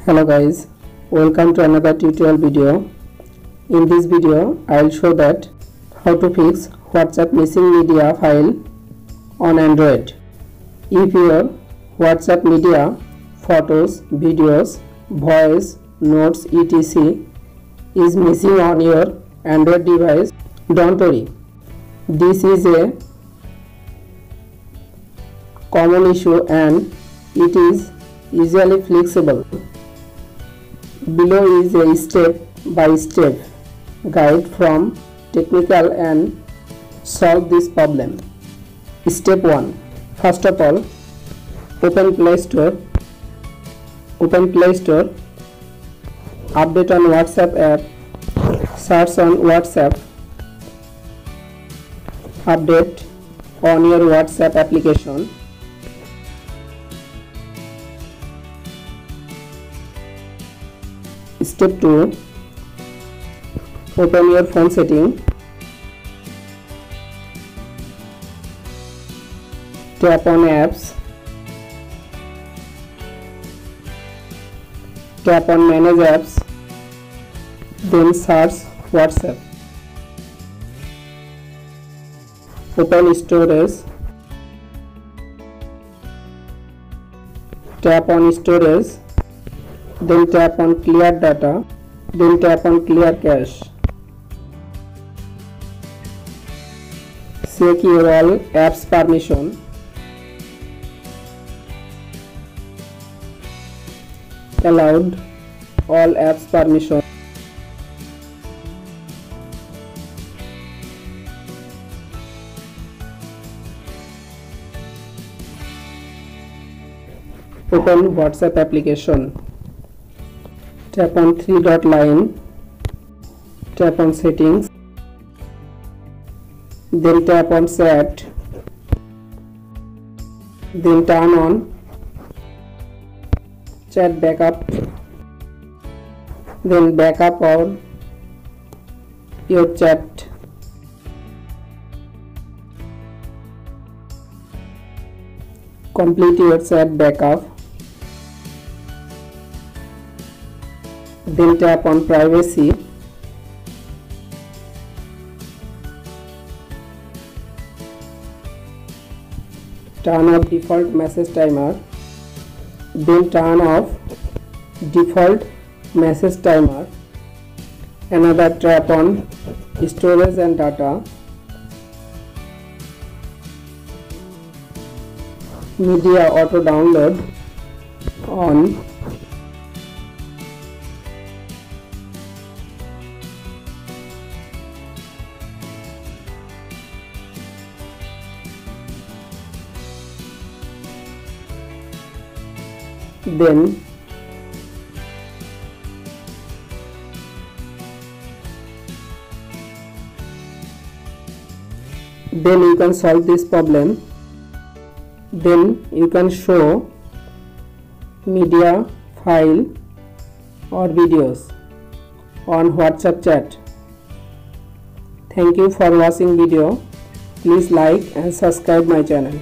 Hello guys, welcome to another tutorial video. In this video I will show that how to fix WhatsApp missing media file on Android. If your WhatsApp media, photos, videos, voice, notes etc. is missing on your Android device, don't worry. This is a common issue and it is easily fixable. Below is a step-by-step guide from technical and solve this problem. Step 1. First of all, open Play Store, update on WhatsApp app, search on WhatsApp, update on your WhatsApp application. Step 2. Open your phone setting, tap on apps, tap on manage apps, then search WhatsApp. Open storage, tap on storage, then tap on clear data, then tap on clear cache. Check your all apps permission. Allowed all apps permission. Open WhatsApp application. Tap on three-dot line, tap on settings, then tap on chat, then turn on chat backup, then backup on your chat. Complete your chat backup. Then tap on privacy, turn off default message timer, then turn off default message timer. Another tap on storage and data, media auto download on. Then you can solve this problem. Then you can show media, file or videos on WhatsApp chat. Thank you for watching video. Please like and subscribe my channel.